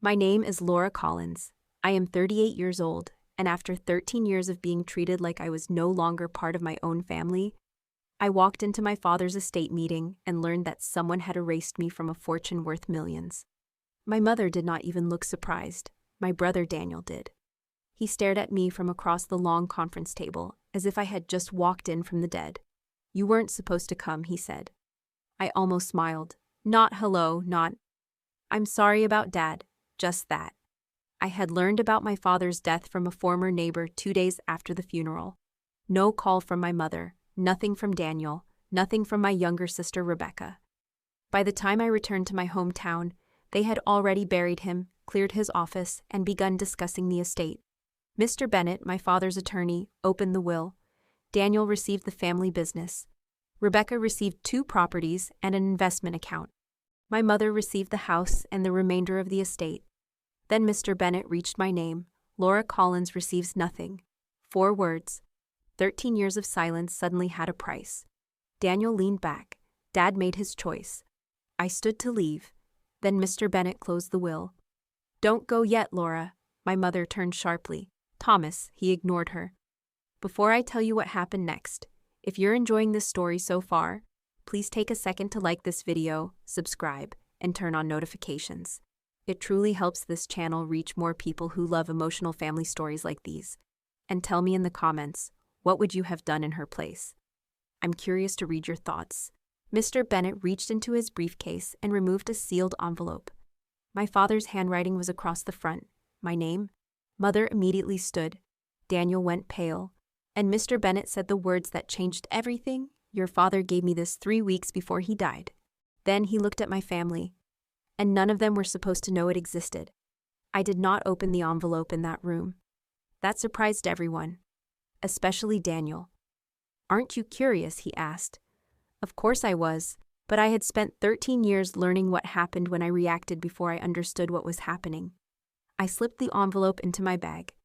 My name is Laura Collins. I am 38 years old, and after 13 years of being treated like I was no longer part of my own family, I walked into my father's estate meeting and learned that someone had erased me from a fortune worth millions. My mother did not even look surprised. My brother Daniel did. He stared at me from across the long conference table, as if I had just walked in from the dead. "You weren't supposed to come," he said. I almost smiled. Not hello, not, "I'm sorry about Dad," just that. I had learned about my father's death from a former neighbor 2 days after the funeral. No call from my mother, nothing from Daniel, nothing from my younger sister Rebecca. By the time I returned to my hometown, they had already buried him, cleared his office, and begun discussing the estate. Mr. Bennett, my father's attorney, opened the will. Daniel received the family business. Rebecca received 2 properties and an investment account. My mother received the house and the remainder of the estate. Then Mr. Bennett reached my name. Laura Collins receives nothing. 4 words. 13 years of silence suddenly had a price. Daniel leaned back. Dad made his choice. I stood to leave. Then Mr. Bennett closed the will. "Don't go yet, Laura." My mother turned sharply. "Thomas," he ignored her. "Before I tell you what happened next, if you're enjoying this story so far, please take a second to like this video, subscribe, and turn on notifications. It truly helps this channel reach more people who love emotional family stories like these. And tell me in the comments, what would you have done in her place? I'm curious to read your thoughts. Mr. Bennett reached into his briefcase and removed a sealed envelope. My father's handwriting was across the front. My name? Mother immediately stood. Daniel went pale. And Mr. Bennett said the words that changed everything. "Your father gave me this 3 weeks before he died." Then he looked at my family. And none of them were supposed to know it existed. I did not open the envelope in that room. That surprised everyone, especially Daniel. "Aren't you curious?" he asked. Of course I was, but I had spent 13 years learning what happened when I reacted before I understood what was happening. I slipped the envelope into my bag.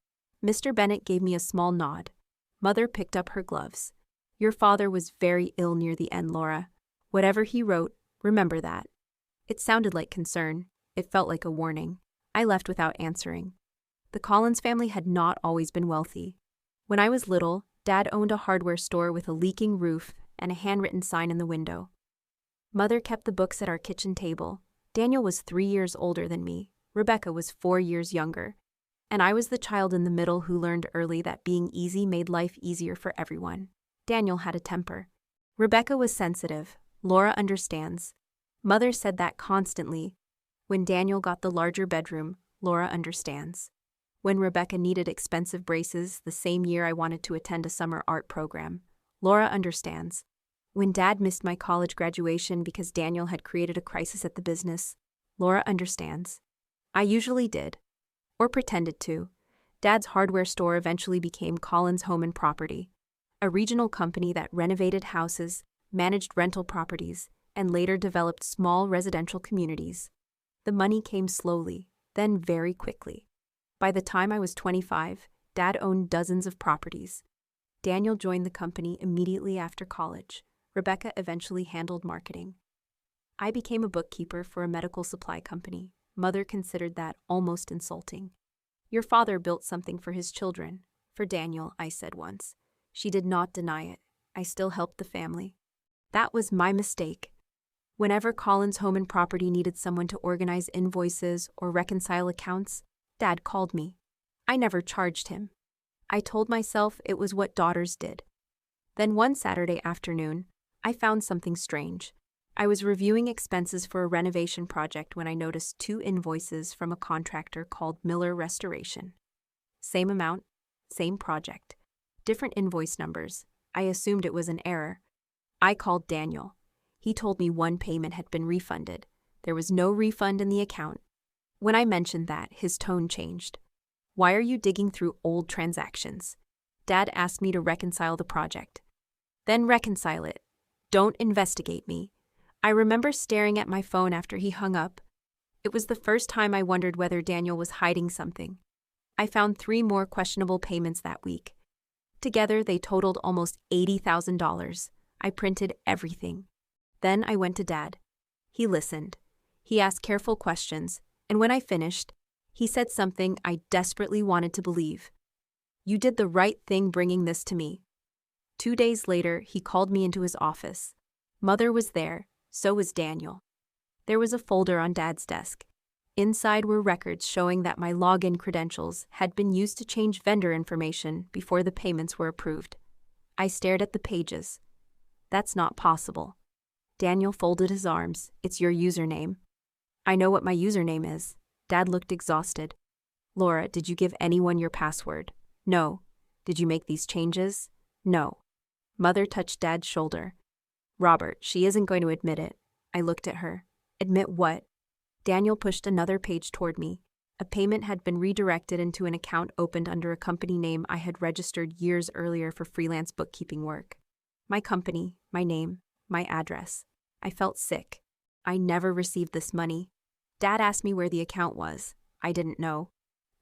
Mr. Bennett gave me a small nod. Mother picked up her gloves. "Your father was very ill near the end, Laura. Whatever he wrote, remember that." It sounded like concern. It felt like a warning. I left without answering. The Collins family had not always been wealthy. When I was little, Dad owned a hardware store with a leaking roof and a handwritten sign in the window. Mother kept the books at our kitchen table. Daniel was 3 years older than me. Rebecca was 4 years younger. And I was the child in the middle who learned early that being easy made life easier for everyone. Daniel had a temper. Rebecca was sensitive. Laura understands. Mother said that constantly. When Daniel got the larger bedroom, Laura understands. When Rebecca needed expensive braces the same year I wanted to attend a summer art program, Laura understands. When Dad missed my college graduation because Daniel had created a crisis at the business, Laura understands. I usually did, or pretended to. Dad's hardware store eventually became Collins Home and Property, a regional company that renovated houses, managed rental properties, and later developed small residential communities. The money came slowly, then very quickly. By the time I was 25, Dad owned dozens of properties. Daniel joined the company immediately after college. Rebecca eventually handled marketing. I became a bookkeeper for a medical supply company. Mother considered that almost insulting. "Your father built something for his children." "For Daniel," I said once. She did not deny it. I still helped the family. That was my mistake. Whenever Collins Home and Property needed someone to organize invoices or reconcile accounts, Dad called me. I never charged him. I told myself it was what daughters did. Then one Saturday afternoon, I found something strange. I was reviewing expenses for a renovation project when I noticed 2 invoices from a contractor called Miller Restoration. Same amount, same project, different invoice numbers. I assumed it was an error. I called Daniel. He told me one payment had been refunded. There was no refund in the account. When I mentioned that, his tone changed. "Why are you digging through old transactions?" Dad asked me to reconcile the project. "Then reconcile it. Don't investigate me." I remember staring at my phone after he hung up. It was the first time I wondered whether Daniel was hiding something. I found 3 more questionable payments that week. Together, they totaled almost $80,000. I printed everything. Then I went to Dad. He listened. He asked careful questions, and when I finished, He said something I desperately wanted to believe. "You did the right thing bringing this to me." 2 days later, he called me into his office. Mother was there, so was Daniel. There was a folder on Dad's desk. Inside were records showing that my login credentials had been used to change vendor information before the payments were approved. I stared at the pages. "That's not possible." Daniel folded his arms. "It's your username." "I know what my username is." Dad looked exhausted. "Laura, did you give anyone your password?" "No." "Did you make these changes?" "No." Mother touched Dad's shoulder. "Robert, she isn't going to admit it." I looked at her. "Admit what?" Daniel pushed another page toward me. A payment had been redirected into an account opened under a company name I had registered years earlier for freelance bookkeeping work. My company, my name, my address. I felt sick. I never received this money. Dad asked me where the account was. I didn't know.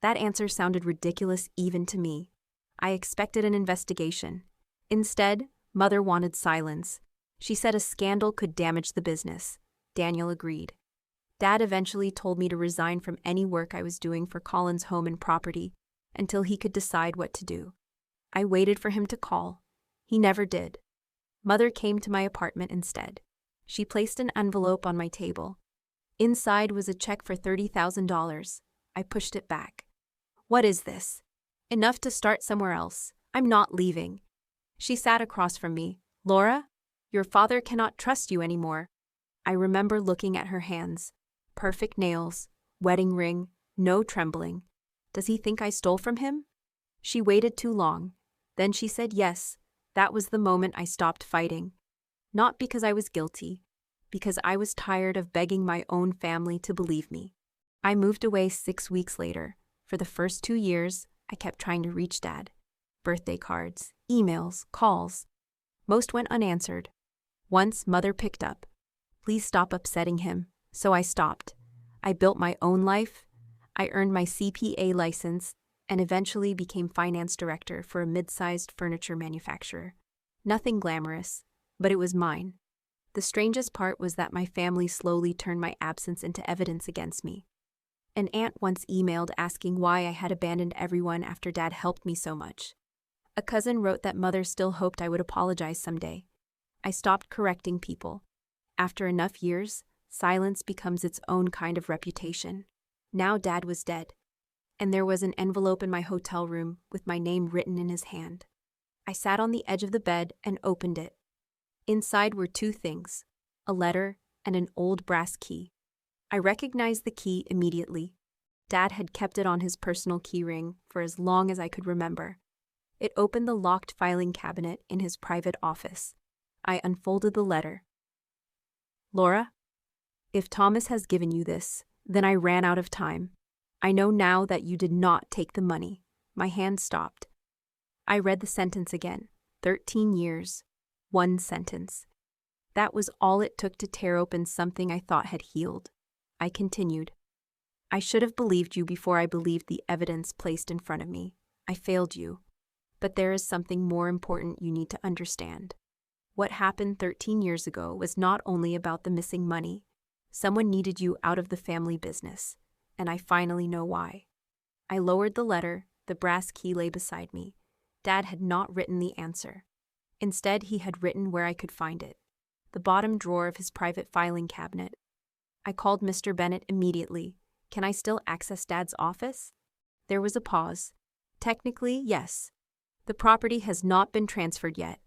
That answer sounded ridiculous even to me. I expected an investigation. Instead, Mother wanted silence. She said a scandal could damage the business. Daniel agreed. Dad eventually told me to resign from any work I was doing for Colin's home and property until he could decide what to do. I waited for him to call. He never did. Mother came to my apartment instead. She placed an envelope on my table. Inside was a check for $30,000. I pushed it back. "What is this?" "Enough to start somewhere else. I'm not leaving." She sat across from me. "Laura, your father cannot trust you anymore." I remember looking at her hands. Perfect nails, wedding ring, no trembling. Does he think I stole from him? She waited too long. Then she said yes. That was the moment I stopped fighting. Not because I was guilty, because I was tired of begging my own family to believe me. I moved away 6 weeks later. For the first 2 years, I kept trying to reach Dad. Birthday cards, emails, calls. Most went unanswered. Once, Mother picked up. "Please stop upsetting him." So I stopped. I built my own life. I earned my CPA license and eventually became finance director for a mid-sized furniture manufacturer. Nothing glamorous, but it was mine. The strangest part was that my family slowly turned my absence into evidence against me. An aunt once emailed asking why I had abandoned everyone after Dad helped me so much. A cousin wrote that Mother still hoped I would apologize someday. I stopped correcting people. After enough years, silence becomes its own kind of reputation. Now Dad was dead, and there was an envelope in my hotel room with my name written in his hand. I sat on the edge of the bed and opened it. Inside were 2 things, a letter and an old brass key. I recognized the key immediately. Dad had kept it on his personal key ring for as long as I could remember. It opened the locked filing cabinet in his private office. I unfolded the letter. "Laura, if Thomas has given you this, then I ran out of time. I know now that you did not take the money." My hand stopped. I read the sentence again. 13 years. 1 sentence. That was all it took to tear open something I thought had healed. I continued. "I should have believed you before I believed the evidence placed in front of me. I failed you. But there is something more important you need to understand. What happened 13 years ago was not only about the missing money. Someone needed you out of the family business, and I finally know why." I lowered the letter. The brass key lay beside me. Dad had not written the answer. Instead, he had written where I could find it. The bottom drawer of his private filing cabinet. I called Mr. Bennett immediately. "Can I still access Dad's office?" There was a pause. "Technically, yes. The property has not been transferred yet.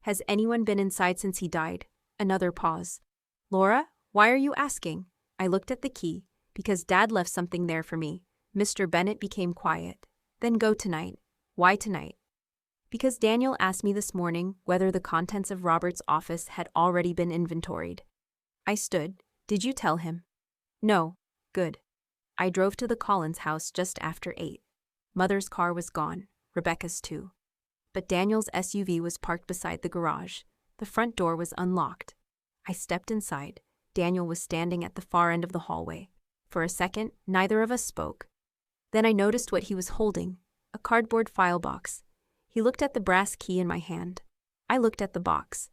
Has anyone been inside since he died?" Another pause. "Laura, why are you asking?" I looked at the key. "Because Dad left something there for me." Mr. Bennett became quiet. "Then go tonight." "Why tonight?" "Because Daniel asked me this morning whether the contents of Robert's office had already been inventoried." I stood. "Did you tell him?" "No." "Good." I drove to the Collins house just after 8. Mother's car was gone, Rebecca's too. But Daniel's SUV was parked beside the garage. The front door was unlocked. I stepped inside. Daniel was standing at the far end of the hallway. For a second, neither of us spoke. Then I noticed what he was holding, a cardboard file box. He looked at the brass key in my hand. I looked at the box.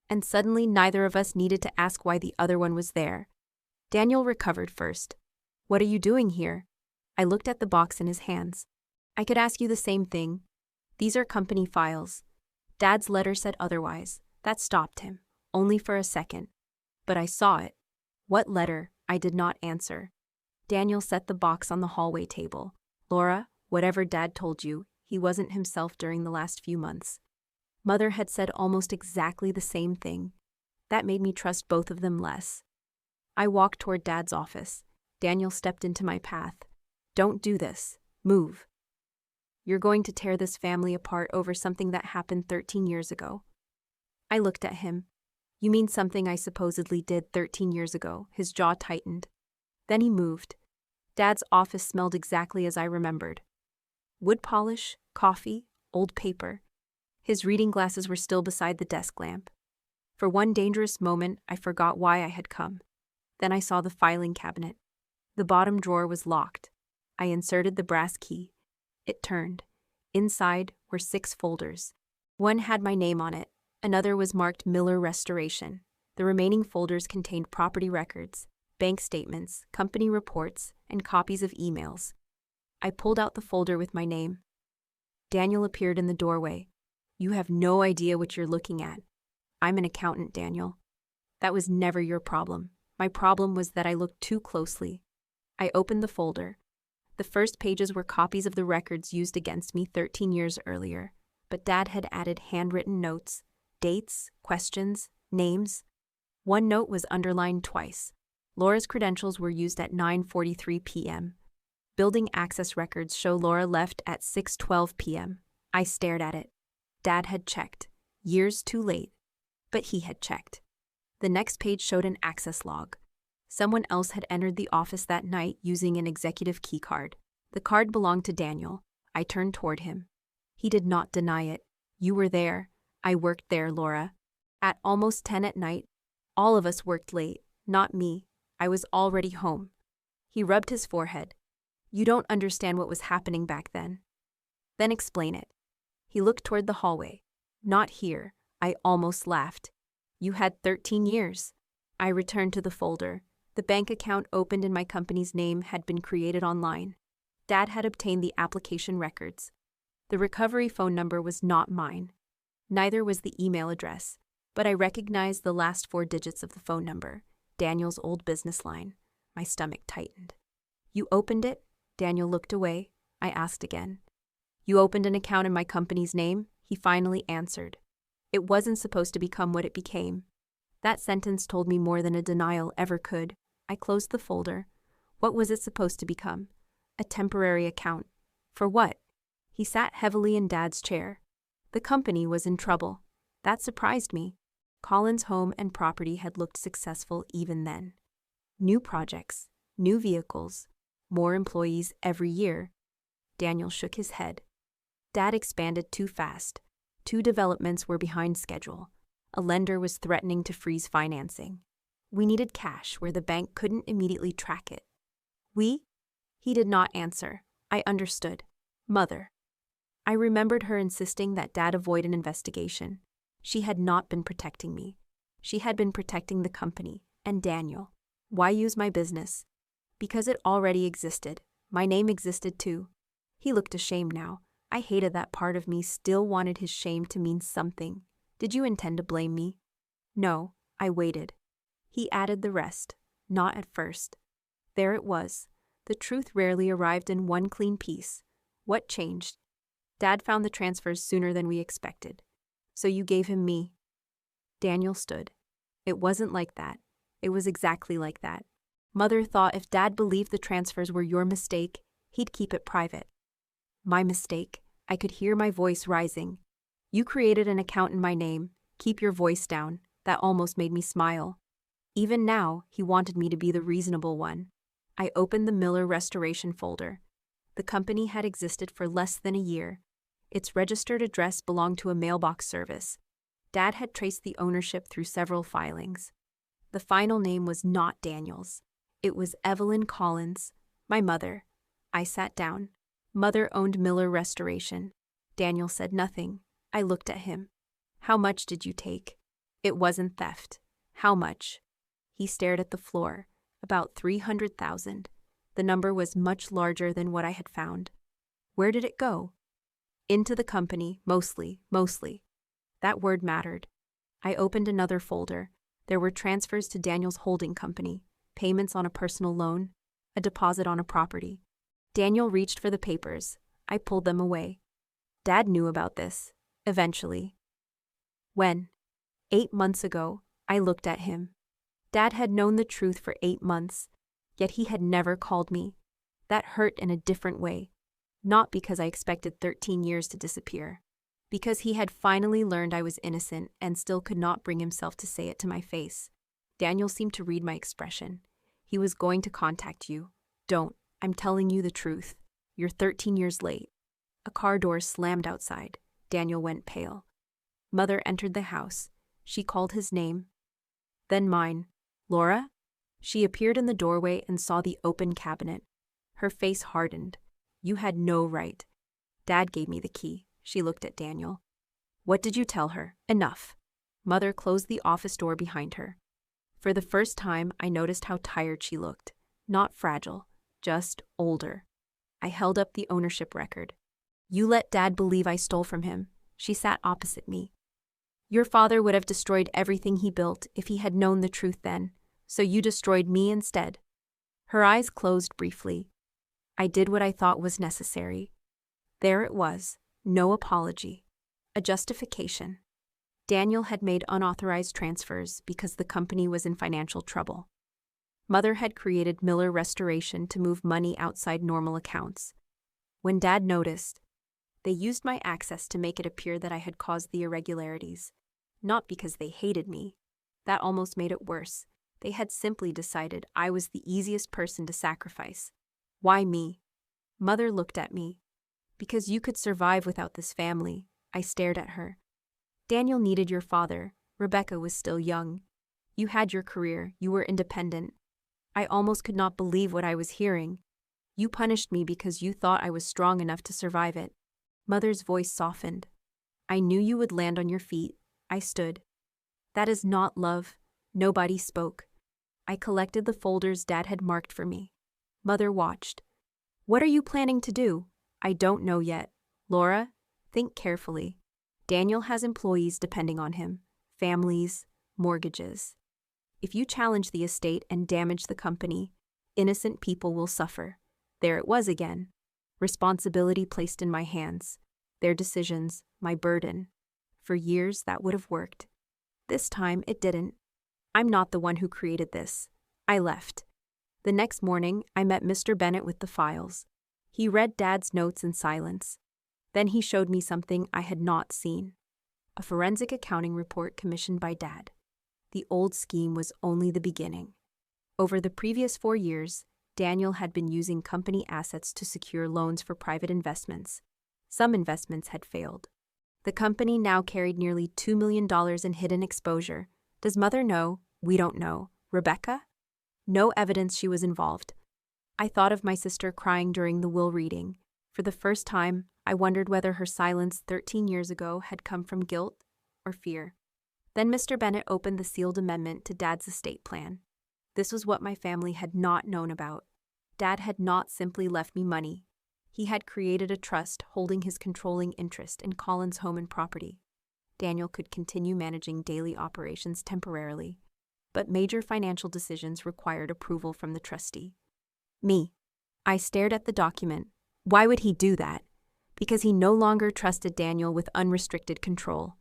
And suddenly neither of us needed to ask why the other one was there. Daniel recovered first. "What are you doing here?" I looked at the box in his hands. I could ask you the same thing. These are company files. Dad's letter said otherwise. That stopped him, only for a second. But I saw it. What letter? I did not answer. Daniel set the box on the hallway table. Laura, whatever Dad told you, he wasn't himself during the last few months. Mother had said almost exactly the same thing. That made me trust both of them less. I walked toward Dad's office. Daniel stepped into my path. Don't do this. Move. You're going to tear this family apart over something that happened 13 years ago. I looked at him. You mean something I supposedly did 13 years ago? His jaw tightened. Then he moved. Dad's office smelled exactly as I remembered. Wood polish, coffee, old paper. His reading glasses were still beside the desk lamp. For one dangerous moment, I forgot why I had come. Then I saw the filing cabinet. The bottom drawer was locked. I inserted the brass key. It turned. Inside were 6 folders. One had my name on it. Another was marked Miller Restoration. The remaining folders contained property records, bank statements, company reports, and copies of emails. I pulled out the folder with my name. Daniel appeared in the doorway. You have no idea what you're looking at. I'm an accountant, Daniel. That was never your problem. My problem was that I looked too closely. I opened the folder. The first pages were copies of the records used against me 13 years earlier, but Dad had added handwritten notes, dates, questions, names. One note was underlined twice. Laura's credentials were used at 9:43 p.m. Building access records show Laura left at 6:12 p.m. I stared at it. Dad had checked. Years too late. But he had checked. The next page showed an access log. Someone else had entered the office that night using an executive key card. The card belonged to Daniel. I turned toward him. He did not deny it. You were there. I worked there, Laura. At almost 10 at night. All of us worked late, not me. I was already home. He rubbed his forehead. You don't understand what was happening back then. Then explain it. He looked toward the hallway. Not here. I almost laughed. You had 13 years. I returned to the folder. The bank account opened in my company's name had been created online. Dad had obtained the application records. The recovery phone number was not mine. Neither was the email address, but I recognized the last 4 digits of the phone number, Daniel's old business line. My stomach tightened. You opened it? Daniel looked away. I asked again. You opened an account in my company's name? He finally answered. It wasn't supposed to become what it became. That sentence told me more than a denial ever could. I closed the folder. What was it supposed to become? A temporary account. For what? He sat heavily in Dad's chair. The company was in trouble. That surprised me. Colin's home and property had looked successful even then. New projects, new vehicles, more employees every year. Daniel shook his head. Dad expanded too fast. 2 developments were behind schedule. A lender was threatening to freeze financing. We needed cash where the bank couldn't immediately track it. We? He did not answer. I understood. Mother. I remembered her insisting that Dad avoid an investigation. She had not been protecting me. She had been protecting the company and Daniel. Why use my business? Because it already existed. My name existed too. He looked ashamed now. I hated that part of me still wanted his shame to mean something. Did you intend to blame me? No, I waited. He added the rest. Not at first. There it was. The truth rarely arrived in one clean piece. What changed? Dad found the transfers sooner than we expected. So you gave him me. Daniel stood. It wasn't like that. It was exactly like that. Mother thought if Dad believed the transfers were your mistake, he'd keep it private. My mistake. I could hear my voice rising. You created an account in my name. Keep your voice down. That almost made me smile. Even now, he wanted me to be the reasonable one. I opened the Miller Restoration folder. The company had existed for less than a year. Its registered address belonged to a mailbox service. Dad had traced the ownership through several filings. The final name was not Daniel's. It was Evelyn Collins, my mother. I sat down. Mother owned Miller Restoration. Daniel said nothing. I looked at him. How much did you take? It wasn't theft. How much? He stared at the floor. About $300,000. The number was much larger than what I had found. Where did it go? Into the company, mostly. That word mattered. I opened another folder. There were transfers to Daniel's holding company, payments on a personal loan, a deposit on a property. Daniel reached for the papers. I pulled them away. Dad knew about this, eventually. When? 8 months ago, I looked at him. Dad had known the truth for 8 months, yet he had never called me. That hurt in a different way. Not because I expected 13 years to disappear. Because he had finally learned I was innocent and still could not bring himself to say it to my face. Daniel seemed to read my expression. He was going to contact you. Don't. I'm telling you the truth. You're 13 years late. A car door slammed outside. Daniel went pale. Mother entered the house. She called his name. Then mine. Laura? She appeared in the doorway and saw the open cabinet. Her face hardened. You had no right. Dad gave me the key. She looked at Daniel. What did you tell her? Enough. Mother closed the office door behind her. For the first time, I noticed how tired she looked. Not fragile, just older. I held up the ownership record. You let Dad believe I stole from him. She sat opposite me. Your father would have destroyed everything he built if he had known the truth then, so you destroyed me instead. Her eyes closed briefly. I did what I thought was necessary. There it was. No apology. A justification. Daniel had made unauthorized transfers because the company was in financial trouble. Mother had created Miller Restoration to move money outside normal accounts. When Dad noticed, they used my access to make it appear that I had caused the irregularities. Not because they hated me. That almost made it worse. They had simply decided I was the easiest person to sacrifice. Why me? Mother looked at me. Because you could survive without this family. I stared at her. Daniel needed your father. Rebecca was still young. You had your career. You were independent. I almost could not believe what I was hearing. You punished me because you thought I was strong enough to survive it. Mother's voice softened. I knew you would land on your feet. I stood. That is not love. Nobody spoke. I collected the folders Dad had marked for me. Mother watched. What are you planning to do? I don't know yet. Laura, think carefully. Daniel has employees depending on him, families, mortgages. If you challenge the estate and damage the company, innocent people will suffer. There it was again. Responsibility placed in my hands. Their decisions, my burden. For years, that would have worked. This time, it didn't. I'm not the one who created this. I left. The next morning, I met Mr. Bennett with the files. He read Dad's notes in silence. Then he showed me something I had not seen. A forensic accounting report commissioned by Dad. The old scheme was only the beginning. Over the previous 4 years, Daniel had been using company assets to secure loans for private investments. Some investments had failed. The company now carried nearly $2 million in hidden exposure. Does Mother know? We don't know. Rebecca? No evidence she was involved. I thought of my sister crying during the will reading. For the first time, I wondered whether her silence 13 years ago had come from guilt or fear. Then Mr. Bennett opened the sealed amendment to Dad's estate plan. This was what my family had not known about. Dad had not simply left me money. He had created a trust holding his controlling interest in Colin's home and property. Daniel could continue managing daily operations temporarily, but major financial decisions required approval from the trustee. Me. I stared at the document. Why would he do that? Because he no longer trusted Daniel with unrestricted control.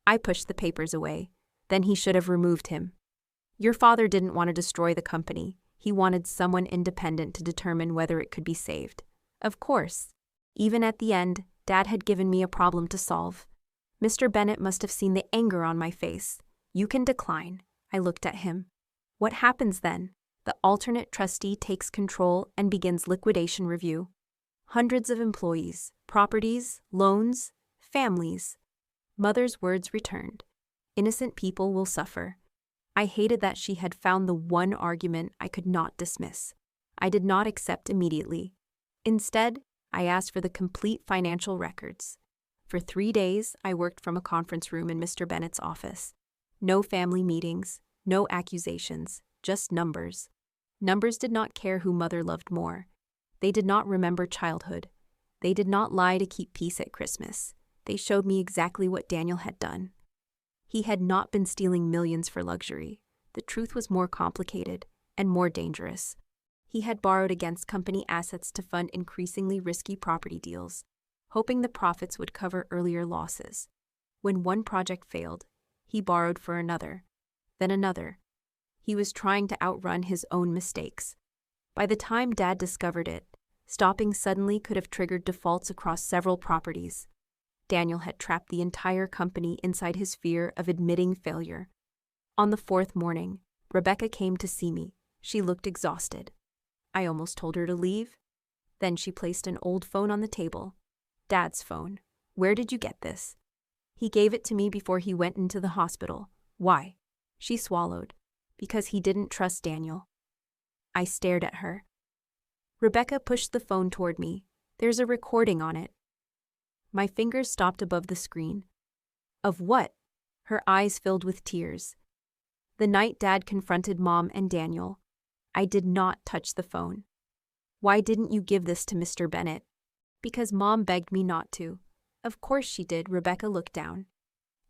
I pushed the papers away. Then he should have removed him. Your father didn't want to destroy the company. He wanted someone independent to determine whether it could be saved. Of course. Even at the end, Dad had given me a problem to solve. Mr. Bennett must have seen the anger on my face. You can decline. I looked at him. What happens then? The alternate trustee takes control and begins liquidation review. Hundreds of employees, properties, loans, families. Mother's words returned. Innocent people will suffer. I hated that she had found the one argument I could not dismiss. I did not accept immediately. Instead, I asked for the complete financial records. For 3 days, I worked from a conference room in Mr. Bennett's office. No family meetings, no accusations, just numbers. Numbers did not care who Mother loved more. They did not remember childhood. They did not lie to keep peace at Christmas. They showed me exactly what Daniel had done. He had not been stealing millions for luxury. The truth was more complicated and more dangerous. He had borrowed against company assets to fund increasingly risky property deals, hoping the profits would cover earlier losses. When one project failed, he borrowed for another, then another. He was trying to outrun his own mistakes. By the time Dad discovered it, stopping suddenly could have triggered defaults across several properties. Daniel had trapped the entire company inside his fear of admitting failure. On the fourth morning, Rebecca came to see me. She looked exhausted. I almost told her to leave. Then she placed an old phone on the table. Dad's phone. Where did you get this? He gave it to me before he went into the hospital. Why? She swallowed. Because he didn't trust Daniel. I stared at her. Rebecca pushed the phone toward me. There's a recording on it. My fingers stopped above the screen. Of what? Her eyes filled with tears. The night Dad confronted Mom and Daniel. I did not touch the phone. Why didn't you give this to Mr. Bennett? Because Mom begged me not to. Of course she did, Rebecca looked down.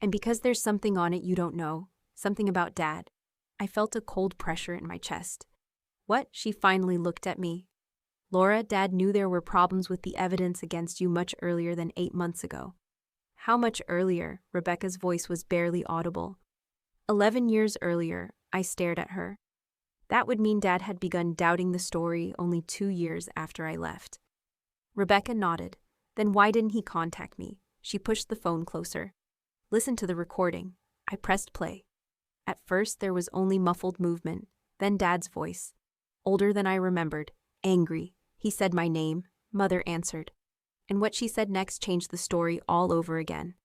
And because there's something on it you don't know, something about Dad. I felt a cold pressure in my chest. What? She finally looked at me. Laura, Dad knew there were problems with the evidence against you much earlier than 8 months ago. How much earlier? Rebecca's voice was barely audible. 11 years earlier, I stared at her. That would mean Dad had begun doubting the story only 2 years after I left. Rebecca nodded. Then why didn't he contact me? She pushed the phone closer. Listen to the recording. I pressed play. At first there was only muffled movement, then Dad's voice. Older than I remembered, angry. He said my name. Mother answered. And what she said next changed the story all over again.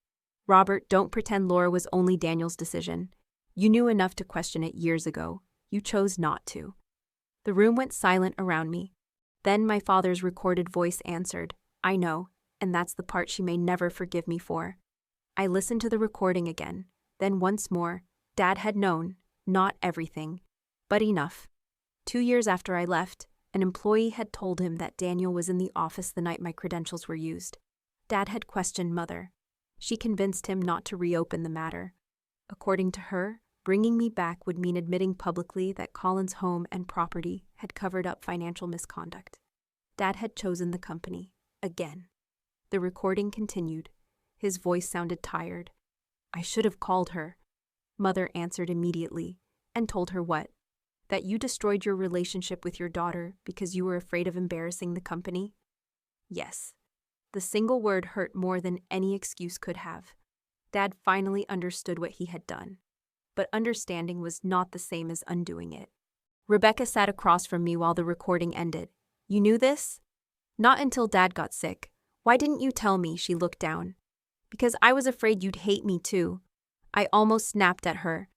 Robert, don't pretend Laura was only Daniel's decision. You knew enough to question it years ago. You chose not to. The room went silent around me. Then my father's recorded voice answered, I know, and that's the part she may never forgive me for. I listened to the recording again. Then once more, Dad had known, not everything, but enough. 2 years after I left, an employee had told him that Daniel was in the office the night my credentials were used. Dad had questioned Mother. She convinced him not to reopen the matter. According to her, bringing me back would mean admitting publicly that Colin's home and property had covered up financial misconduct. Dad had chosen the company, again. The recording continued. His voice sounded tired. I should have called her. Mother answered immediately, and told her what? That you destroyed your relationship with your daughter because you were afraid of embarrassing the company? Yes. The single word hurt more than any excuse could have. Dad finally understood what he had done. But understanding was not the same as undoing it. Rebecca sat across from me while the recording ended. You knew this? Not until Dad got sick. Why didn't you tell me? She looked down. Because I was afraid you'd hate me too. I almost snapped at her.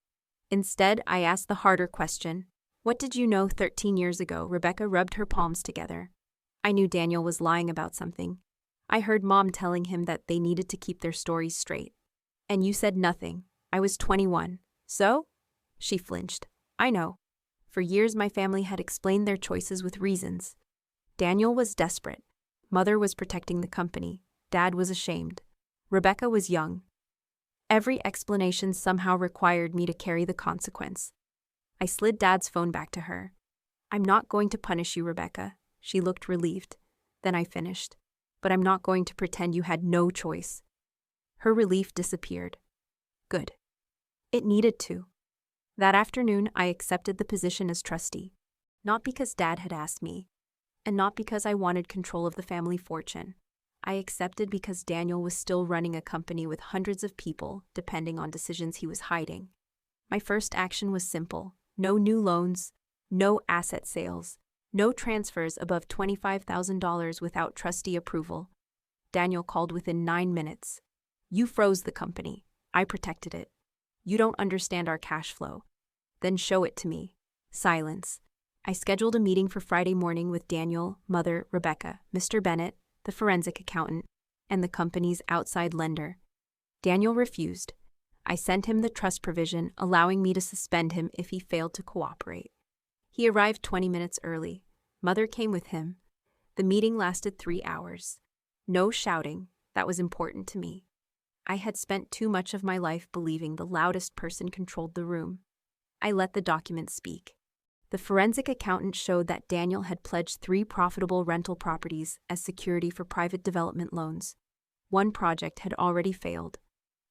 Instead, I asked the harder question. What did you know 13 years ago? Rebecca rubbed her palms together. I knew Daniel was lying about something. I heard Mom telling him that they needed to keep their stories straight. And you said nothing. I was 21. So? She flinched. I know. For years my family had explained their choices with reasons. Daniel was desperate. Mother was protecting the company. Dad was ashamed. Rebecca was young. Every explanation somehow required me to carry the consequence. I slid Dad's phone back to her. I'm not going to punish you, Rebecca. She looked relieved. Then I finished. But I'm not going to pretend you had no choice. Her relief disappeared. Good. It needed to. That afternoon, I accepted the position as trustee. Not because Dad had asked me, and not because I wanted control of the family fortune. I accepted because Daniel was still running a company with hundreds of people, depending on decisions he was hiding. My first action was simple. No new loans, no asset sales, no transfers above $25,000 without trustee approval. Daniel called within 9 minutes. You froze the company. I protected it. You don't understand our cash flow. Then show it to me. Silence. I scheduled a meeting for Friday morning with Daniel, Mother, Rebecca, Mr. Bennett, the forensic accountant, and the company's outside lender. Daniel refused. I sent him the trust provision allowing me to suspend him if he failed to cooperate. He arrived 20 minutes early. Mother came with him. The meeting lasted 3 hours. No shouting. That was important to me. I had spent too much of my life believing the loudest person controlled the room. I let the documents speak. The forensic accountant showed that Daniel had pledged 3 profitable rental properties as security for private development loans. One project had already failed.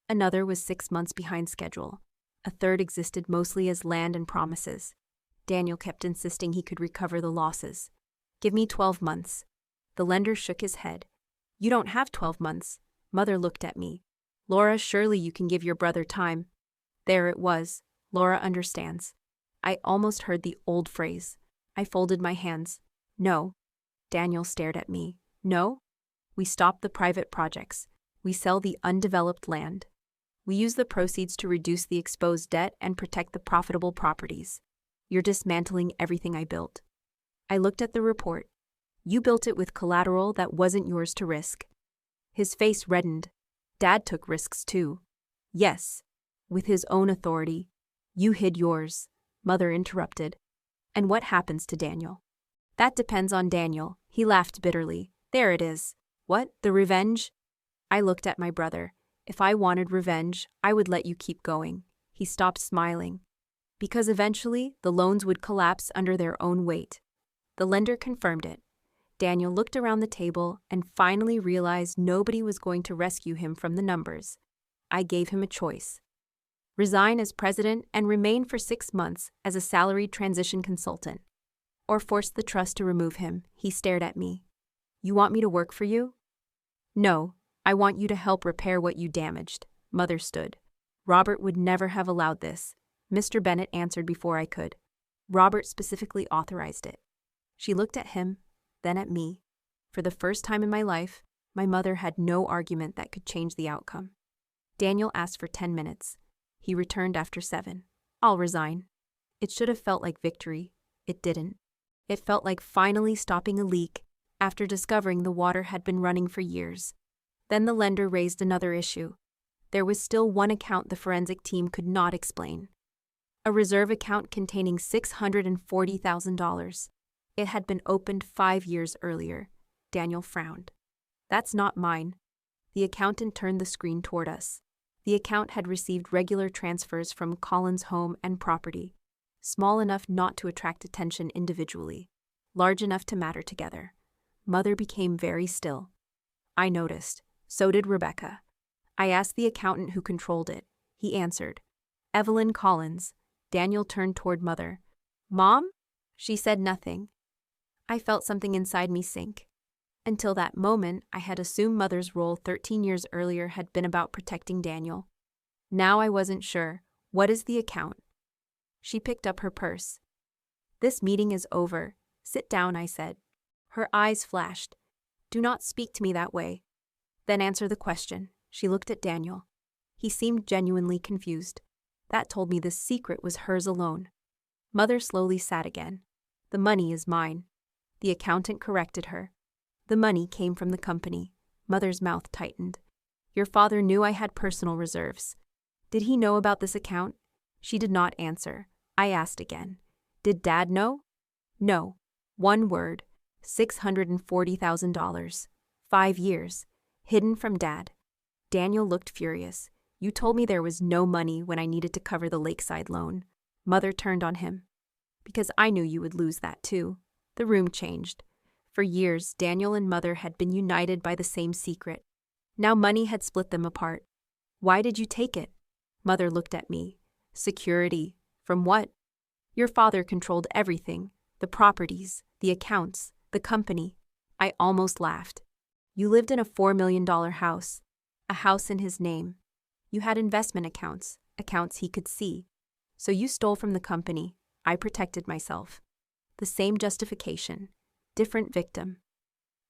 Another was 6 months behind schedule. A third existed mostly as land and promises. Daniel kept insisting he could recover the losses. "Give me 12 months. The lender shook his head. "You don't have 12 months. Mother looked at me. "Laura, surely you can give your brother time." There it was. Laura understands. I almost heard the old phrase. I folded my hands. "No." Daniel stared at me. "No? We stop the private projects. We sell the undeveloped land. We use the proceeds to reduce the exposed debt and protect the profitable properties. You're dismantling everything I built." I looked at the report. "You built it with collateral that wasn't yours to risk." His face reddened. "Dad took risks too." "Yes. With his own authority. You hid yours." Mother interrupted. "And what happens to Daniel?" "That depends on Daniel." He laughed bitterly. "There it is." "What? The revenge?" I looked at my brother. "If I wanted revenge, I would let you keep going." He stopped smiling. "Because eventually, the loans would collapse under their own weight." The lender confirmed it. Daniel looked around the table and finally realized nobody was going to rescue him from the numbers. I gave him a choice. Resign as president and remain for 6 months as a salaried transition consultant. Or force the trust to remove him. He stared at me. "You want me to work for you?" "No, I want you to help repair what you damaged." Mother stood. "Robert would never have allowed this." Mr. Bennett answered before I could. "Robert specifically authorized it." She looked at him, then at me. For the first time in my life, my mother had no argument that could change the outcome. Daniel asked for 10 minutes. He returned after 7. "I'll resign." It should have felt like victory. It didn't. It felt like finally stopping a leak after discovering the water had been running for years. Then the lender raised another issue. There was still one account the forensic team could not explain. A reserve account containing $640,000. It had been opened 5 years earlier. Daniel frowned. "That's not mine." The accountant turned the screen toward us. The account had received regular transfers from Colin's home and property, small enough not to attract attention individually, large enough to matter together. Mother became very still. I noticed. So did Rebecca. I asked the accountant who controlled it. He answered. "Evelyn Collins." Daniel turned toward Mother. "Mom?" She said nothing. I felt something inside me sink. Until that moment, I had assumed Mother's role 13 years earlier had been about protecting Daniel. Now I wasn't sure. "What is the account?" She picked up her purse. "This meeting is over. Sit down," I said. Her eyes flashed. "Do not speak to me that way." "Then answer the question." She looked at Daniel. He seemed genuinely confused. That told me this secret was hers alone. Mother slowly sat again. "The money is mine." The accountant corrected her. "The money came from the company." Mother's mouth tightened. "Your father knew I had personal reserves. Did he know about this account?" She did not answer. I asked again. "Did Dad know?" "No." One word. $640,000. 5 years. Hidden from Dad. Daniel looked furious. "You told me there was no money when I needed to cover the lakeside loan." Mother turned on him. "Because I knew you would lose that too." The room changed. For years, Daniel and Mother had been united by the same secret. Now money had split them apart. "Why did you take it?" Mother looked at me. "Security." "From what?" "Your father controlled everything. The properties, the accounts, the company." I almost laughed. "You lived in a $4 million house. A house in his name. You had investment accounts, accounts he could see. So you stole from the company. I protected myself." The same justification. Different victim.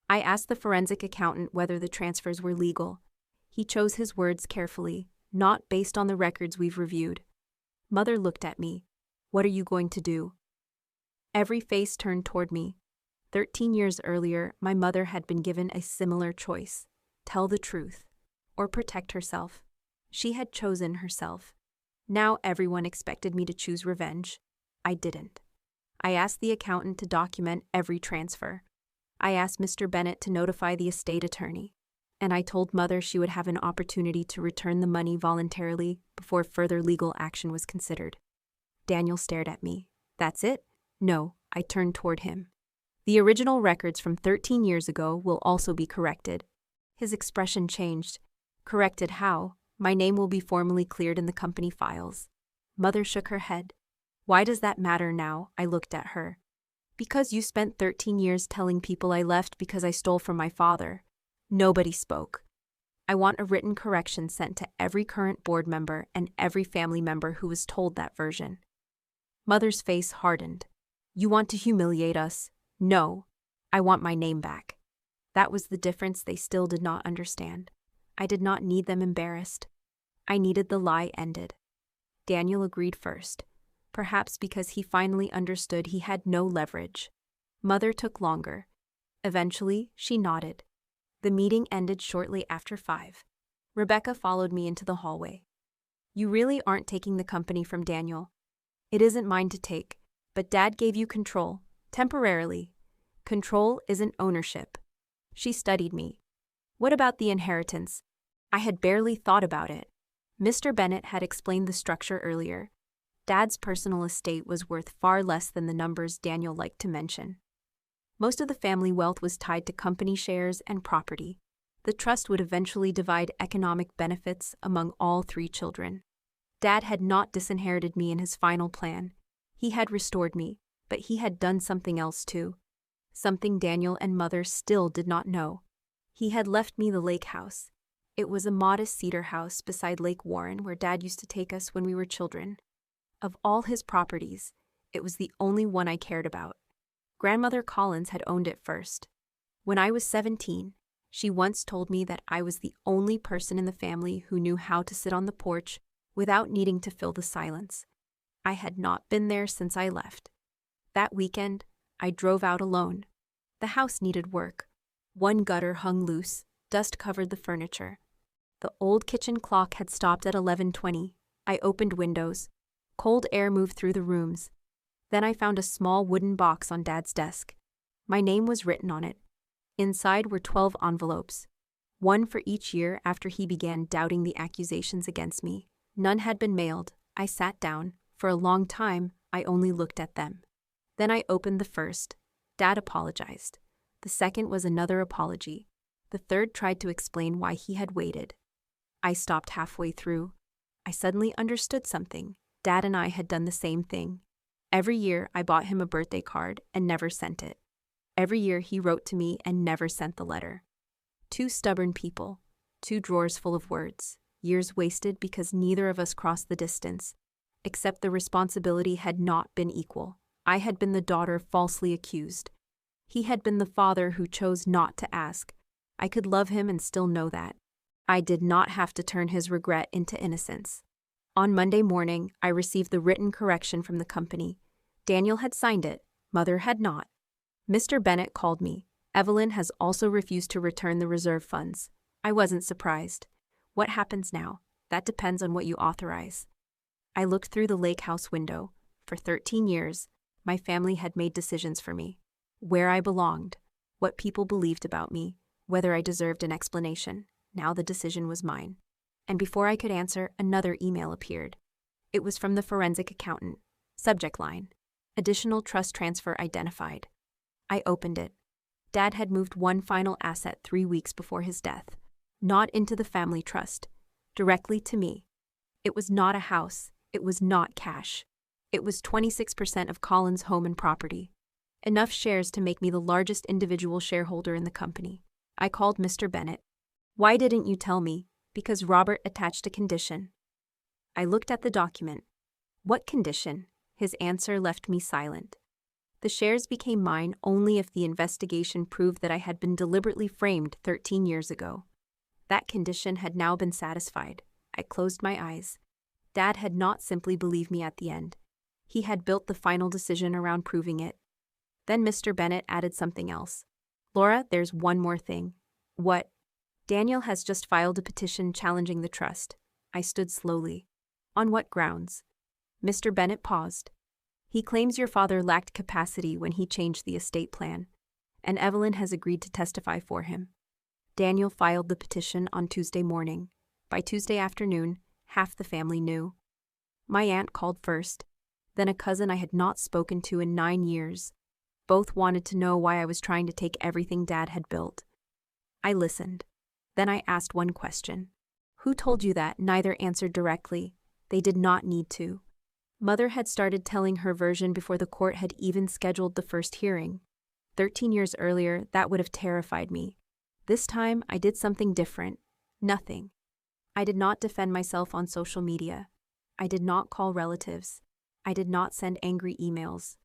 I asked the forensic accountant whether the transfers were legal. He chose his words carefully, not based on the records we've reviewed. Mother looked at me. "What are you going to do?" Every face turned toward me. 13 years earlier, my mother had been given a similar choice. Tell the truth. Or protect herself. She had chosen herself. Now everyone expected me to choose revenge. I didn't. I asked the accountant to document every transfer. I asked Mr. Bennett to notify the estate attorney. And I told Mother she would have an opportunity to return the money voluntarily before further legal action was considered. Daniel stared at me. That's it? No, I turned toward him. The original records from 13 years ago will also be corrected. His expression changed. Corrected how? My name will be formally cleared in the company files. Mother shook her head. Why does that matter now? I looked at her. Because you spent 13 years telling people I left because I stole from my father. Nobody spoke. I want a written correction sent to every current board member and every family member who was told that version. Mother's face hardened. You want to humiliate us? No. I want my name back. That was the difference they still did not understand. I did not need them embarrassed. I needed the lie ended. Daniel agreed first, perhaps because he finally understood he had no leverage. Mother took longer. Eventually, she nodded. The meeting ended shortly after 5. Rebecca followed me into the hallway. You really aren't taking the company from Daniel. It isn't mine to take, but Dad gave you control, temporarily. Control isn't ownership. She studied me. What about the inheritance? I had barely thought about it. Mr. Bennett had explained the structure earlier. Dad's personal estate was worth far less than the numbers Daniel liked to mention. Most of the family wealth was tied to company shares and property. The trust would eventually divide economic benefits among all 3 children. Dad had not disinherited me in his final plan. He had restored me, but he had done something else too. Something Daniel and Mother still did not know. He had left me the lake house. It was a modest cedar house beside Lake Warren where Dad used to take us when we were children. Of all his properties, it was the only one I cared about. Grandmother Collins had owned it first. When I was 17, she once told me that I was the only person in the family who knew how to sit on the porch without needing to fill the silence. I had not been there since I left. That weekend, I drove out alone. The house needed work. One gutter hung loose, dust covered the furniture. The old kitchen clock had stopped at 11:20. I opened windows. Cold air moved through the rooms. Then I found a small wooden box on Dad's desk. My name was written on it. Inside were 12 envelopes, one for each year after he began doubting the accusations against me. None had been mailed. I sat down. For a long time, I only looked at them. Then I opened the first. Dad apologized. The second was another apology. The third tried to explain why he had waited. I stopped halfway through. I suddenly understood something. Dad and I had done the same thing. Every year, I bought him a birthday card and never sent it. Every year, he wrote to me and never sent the letter. 2 stubborn people, 2 drawers full of words, years wasted because neither of us crossed the distance. Except the responsibility had not been equal. I had been the daughter falsely accused. He had been the father who chose not to ask. I could love him and still know that. I did not have to turn his regret into innocence. On Monday morning, I received the written correction from the company. Daniel had signed it. Mother had not. Mr. Bennett called me. Evelyn has also refused to return the reserve funds. I wasn't surprised. What happens now? That depends on what you authorize. I looked through the lake house window. For 13 years, my family had made decisions for me. Where I belonged, what people believed about me, whether I deserved an explanation. Now the decision was mine. And before I could answer, another email appeared. It was from the forensic accountant. Subject line: Additional trust transfer identified. I opened it. Dad had moved one final asset 3 weeks before his death. Not into the family trust. Directly to me. It was not a house. It was not cash. It was 26% of Collins' home and property. Enough shares to make me the largest individual shareholder in the company. I called Mr. Bennett. Why didn't you tell me? Because Robert attached a condition. I looked at the document. What condition? His answer left me silent. The shares became mine only if the investigation proved that I had been deliberately framed 13 years ago. That condition had now been satisfied. I closed my eyes. Dad had not simply believed me at the end. He had built the final decision around proving it. Then Mr. Bennett added something else. Laura, there's one more thing. What? Daniel has just filed a petition challenging the trust. I stood slowly. On what grounds? Mr. Bennett paused. He claims your father lacked capacity when he changed the estate plan, and Evelyn has agreed to testify for him. Daniel filed the petition on Tuesday morning. By Tuesday afternoon, half the family knew. My aunt called first, then a cousin I had not spoken to in 9 years. Both wanted to know why I was trying to take everything Dad had built. I listened. Then I asked one question. Who told you that? Neither answered directly. They did not need to. Mother had started telling her version before the court had even scheduled the first hearing. 13 years earlier, that would have terrified me. This time, I did something different. Nothing. I did not defend myself on social media. I did not call relatives. I did not send angry emails.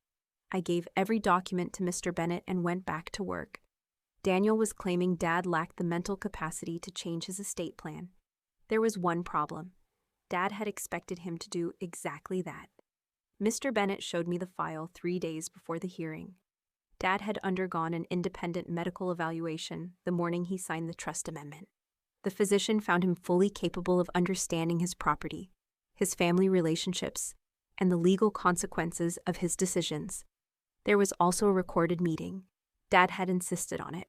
I gave every document to Mr. Bennett and went back to work. Daniel was claiming Dad lacked the mental capacity to change his estate plan. There was one problem. Dad had expected him to do exactly that. Mr. Bennett showed me the file 3 days before the hearing. Dad had undergone an independent medical evaluation the morning he signed the trust amendment. The physician found him fully capable of understanding his property, his family relationships, and the legal consequences of his decisions. There was also a recorded meeting. Dad had insisted on it.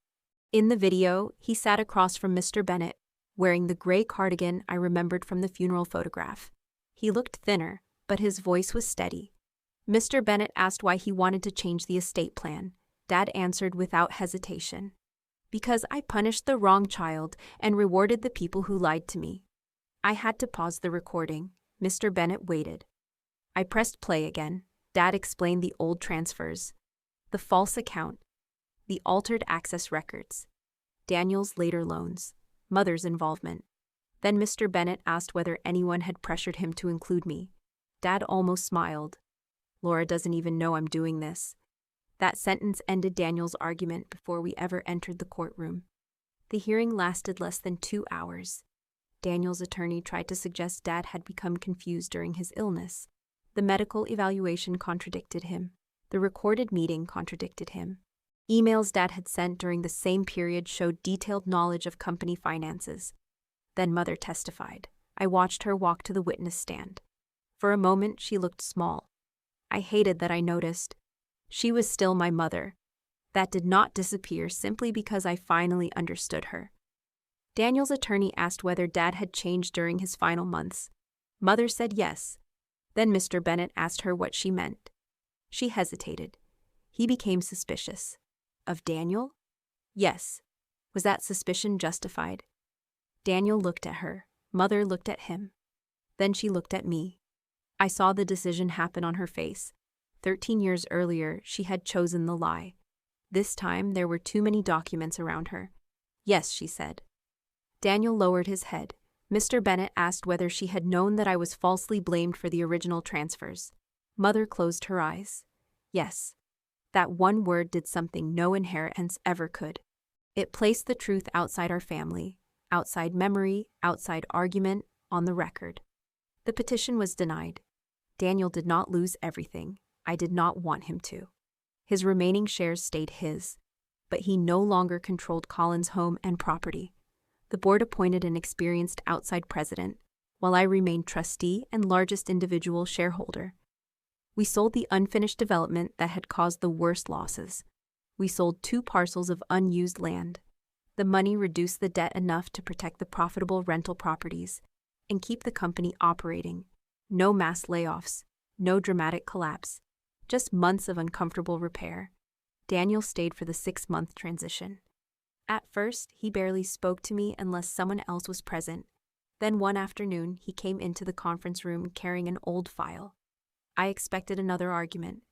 In the video, he sat across from Mr. Bennett, wearing the gray cardigan I remembered from the funeral photograph. He looked thinner, but his voice was steady. Mr. Bennett asked why he wanted to change the estate plan. Dad answered without hesitation. Because I punished the wrong child and rewarded the people who lied to me. I had to pause the recording. Mr. Bennett waited. I pressed play again. Dad explained the old transfers, the false account, the altered access records, Daniel's later loans, Mother's involvement. Then Mr. Bennett asked whether anyone had pressured him to include me. Dad almost smiled. Laura doesn't even know I'm doing this. That sentence ended Daniel's argument before we ever entered the courtroom. The hearing lasted less than 2 hours. Daniel's attorney tried to suggest Dad had become confused during his illness. The medical evaluation contradicted him. The recorded meeting contradicted him. Emails Dad had sent during the same period showed detailed knowledge of company finances. Then Mother testified. I watched her walk to the witness stand. For a moment, she looked small. I hated that I noticed. She was still my mother. That did not disappear simply because I finally understood her. Daniel's attorney asked whether Dad had changed during his final months. Mother said yes. Then Mr. Bennett asked her what she meant. She hesitated. He became suspicious. Of Daniel? Yes. Was that suspicion justified? Daniel looked at her. Mother looked at him. Then she looked at me. I saw the decision happen on her face. 13 years earlier, she had chosen the lie. This time, there were too many documents around her. Yes, she said. Daniel lowered his head. Mr. Bennett asked whether she had known that I was falsely blamed for the original transfers. Mother closed her eyes. Yes. That one word did something no inheritance ever could. It placed the truth outside our family, outside memory, outside argument, on the record. The petition was denied. Daniel did not lose everything. I did not want him to. His remaining shares stayed his, but he no longer controlled Colin's home and property. The board appointed an experienced outside president, while I remained trustee and largest individual shareholder. We sold the unfinished development that had caused the worst losses. We sold 2 parcels of unused land. The money reduced the debt enough to protect the profitable rental properties and keep the company operating. No mass layoffs, no dramatic collapse, just months of uncomfortable repair. Daniel stayed for the 6-month transition. At first, he barely spoke to me unless someone else was present. Then one afternoon, he came into the conference room carrying an old file. I expected another argument.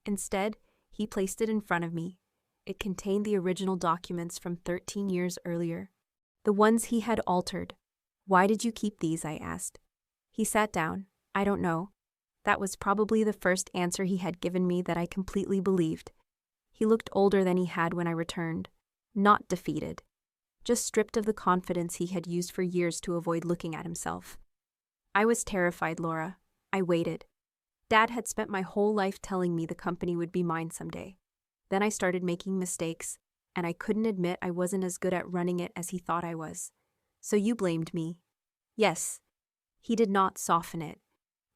Instead, he placed it in front of me. It contained the original documents from 13 years earlier, the ones he had altered. Why did you keep these? I asked. He sat down. I don't know. That was probably the first answer he had given me that I completely believed. He looked older than he had when I returned. Not defeated, just stripped of the confidence he had used for years to avoid looking at himself. I was terrified, Laura. I waited. Dad had spent my whole life telling me the company would be mine someday. Then I started making mistakes, and I couldn't admit I wasn't as good at running it as he thought I was. So you blamed me. Yes. He did not soften it.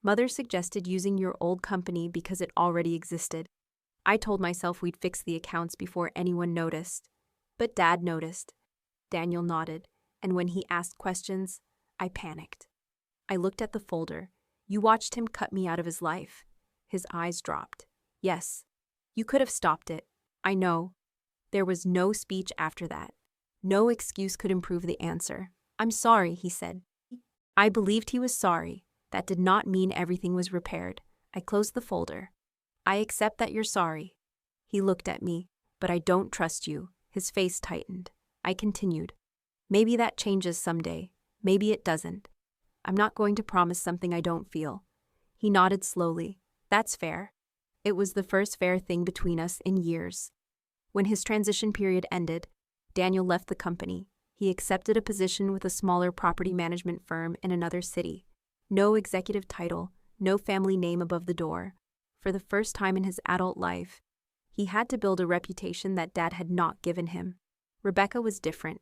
Mother suggested using your old company because it already existed. I told myself we'd fix the accounts before anyone noticed. But Dad noticed. Daniel nodded, and when he asked questions, I panicked. I looked at the folder. You watched him cut me out of his life. His eyes dropped. Yes. You could have stopped it. I know. There was no speech after that. No excuse could improve the answer. I'm sorry, he said. I believed he was sorry. That did not mean everything was repaired. I closed the folder. I accept that you're sorry. He looked at me, but I don't trust you. His face tightened. I continued. Maybe that changes someday. Maybe it doesn't. I'm not going to promise something I don't feel. He nodded slowly. That's fair. It was the first fair thing between us in years. When his transition period ended, Daniel left the company. He accepted a position with a smaller property management firm in another city. No executive title, no family name above the door. For the first time in his adult life, he had to build a reputation that Dad had not given him. Rebecca was different.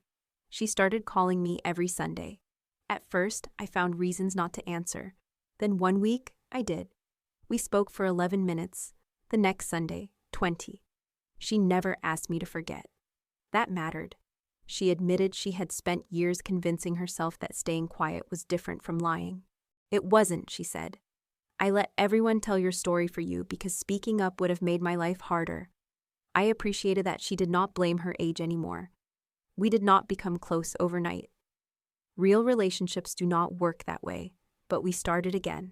She started calling me every Sunday. At first, I found reasons not to answer. Then one week, I did. We spoke for 11 minutes. The next Sunday, 20. She never asked me to forget. That mattered. She admitted she had spent years convincing herself that staying quiet was different from lying. It wasn't, she said. I let everyone tell your story for you because speaking up would have made my life harder. I appreciated that she did not blame her age anymore. We did not become close overnight. Real relationships do not work that way, but we started again.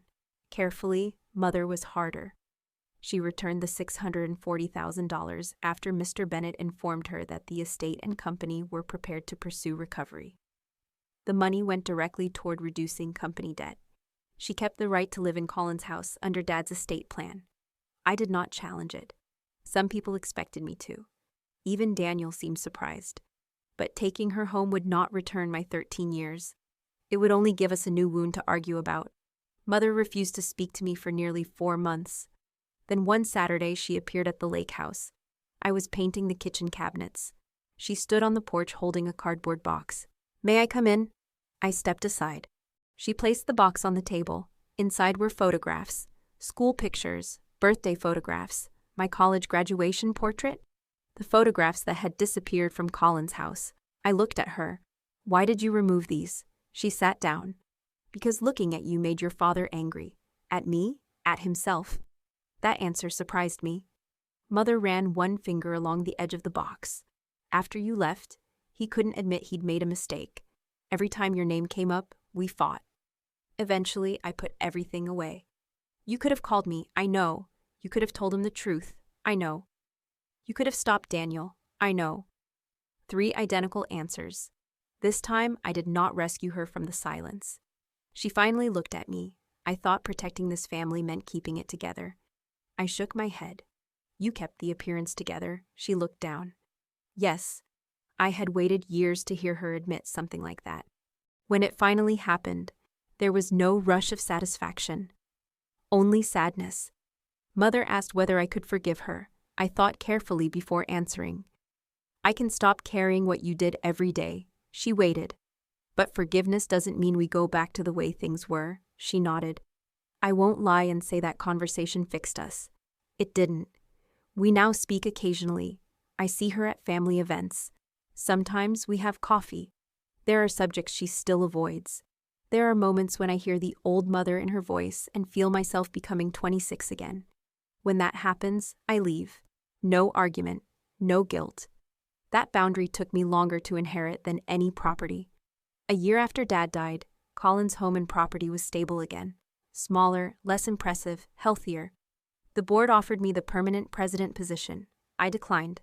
Carefully, Mother was harder. She returned the $640,000 after Mr. Bennett informed her that the estate and company were prepared to pursue recovery. The money went directly toward reducing company debt. She kept the right to live in Colin's house under Dad's estate plan. I did not challenge it. Some people expected me to. Even Daniel seemed surprised. But taking her home would not return my 13 years. It would only give us a new wound to argue about. Mother refused to speak to me for nearly 4 months. Then one Saturday she appeared at the lake house. I was painting the kitchen cabinets. She stood on the porch holding a cardboard box. May I come in? I stepped aside. She placed the box on the table. Inside were photographs, school pictures, birthday photographs, my college graduation portrait, the photographs that had disappeared from Colin's house. I looked at her. Why did you remove these? She sat down. Because looking at you made your father angry. At me? At himself. That answer surprised me. Mother ran one finger along the edge of the box. After you left, he couldn't admit he'd made a mistake. Every time your name came up, we fought. Eventually, I put everything away. You could have called me, I know. You could have told him the truth, I know. You could have stopped Daniel, I know. 3 identical answers. This time, I did not rescue her from the silence. She finally looked at me. I thought protecting this family meant keeping it together. I shook my head. You kept the appearance together. She looked down. Yes, I had waited years to hear her admit something like that. When it finally happened, there was no rush of satisfaction. Only sadness. Mother asked whether I could forgive her. I thought carefully before answering. I can stop carrying what you did every day. She waited. But forgiveness doesn't mean we go back to the way things were. She nodded. I won't lie and say that conversation fixed us. It didn't. We now speak occasionally. I see her at family events. Sometimes we have coffee. There are subjects she still avoids. There are moments when I hear the old mother in her voice and feel myself becoming 26 again. When that happens, I leave. No argument, no guilt. That boundary took me longer to inherit than any property. A year after Dad died, Colin's home and property was stable again. Smaller, less impressive, healthier. The board offered me the permanent president position. I declined.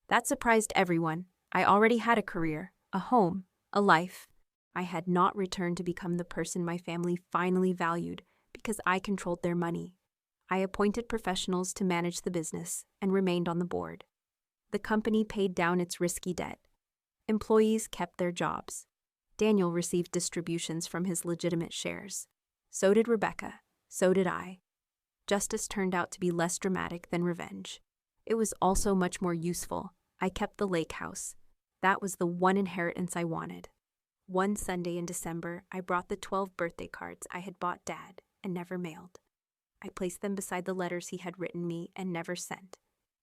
That surprised everyone. I already had a career, a home, a life. I had not returned to become the person my family finally valued because I controlled their money. I appointed professionals to manage the business and remained on the board. The company paid down its risky debt. Employees kept their jobs. Daniel received distributions from his legitimate shares. So did Rebecca. So did I. Justice turned out to be less dramatic than revenge. It was also much more useful. I kept the lake house. That was the one inheritance I wanted. One Sunday in December, I brought the 12 birthday cards I had bought Dad and never mailed. I placed them beside the letters he had written me and never sent.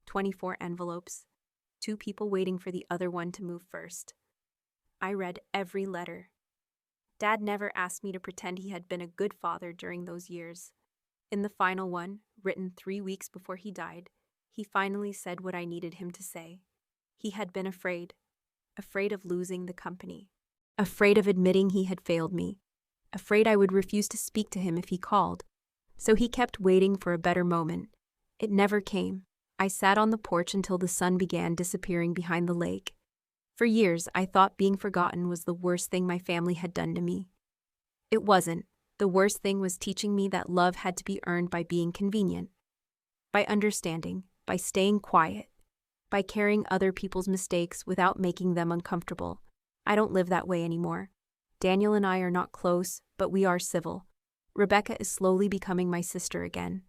24 envelopes, 2 people waiting for the other one to move first. I read every letter. Dad never asked me to pretend he had been a good father during those years. In the final one, written 3 weeks before he died, he finally said what I needed him to say. He had been afraid of losing the company, afraid of admitting he had failed me, afraid I would refuse to speak to him if he called. So he kept waiting for a better moment. It never came. I sat on the porch until the sun began disappearing behind the lake. For years, I thought being forgotten was the worst thing my family had done to me. It wasn't. The worst thing was teaching me that love had to be earned by being convenient, by understanding, by staying quiet, by carrying other people's mistakes without making them uncomfortable. I don't live that way anymore. Daniel and I are not close, but we are civil. Rebecca is slowly becoming my sister again.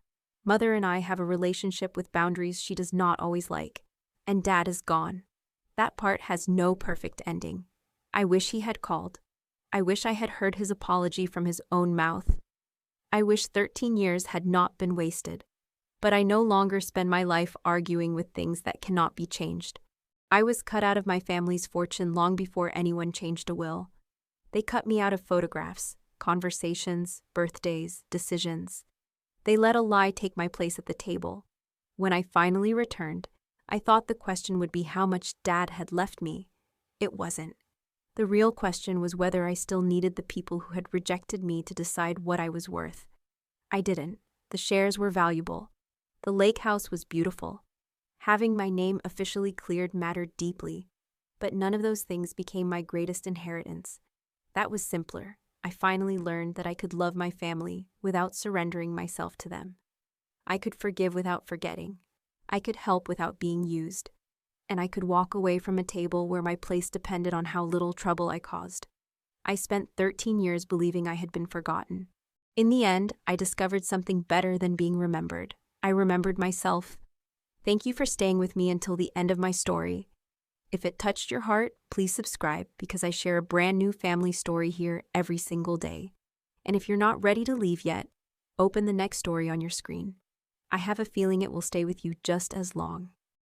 Mother and I have a relationship with boundaries she does not always like. And Dad is gone. That part has no perfect ending. I wish he had called. I wish I had heard his apology from his own mouth. I wish 13 years had not been wasted. But I no longer spend my life arguing with things that cannot be changed. I was cut out of my family's fortune long before anyone changed a will. They cut me out of photographs, conversations, birthdays, decisions. They let a lie take my place at the table. When I finally returned, I thought the question would be how much Dad had left me. It wasn't. The real question was whether I still needed the people who had rejected me to decide what I was worth. I didn't. The shares were valuable. The lake house was beautiful. Having my name officially cleared mattered deeply, but none of those things became my greatest inheritance. That was simpler. I finally learned that I could love my family without surrendering myself to them. I could forgive without forgetting. I could help without being used. And I could walk away from a table where my place depended on how little trouble I caused. I spent 13 years believing I had been forgotten. In the end, I discovered something better than being remembered. I remembered myself. Thank you for staying with me until the end of my story. If it touched your heart, please subscribe because I share a brand new family story here every single day. And if you're not ready to leave yet, open the next story on your screen. I have a feeling it will stay with you just as long.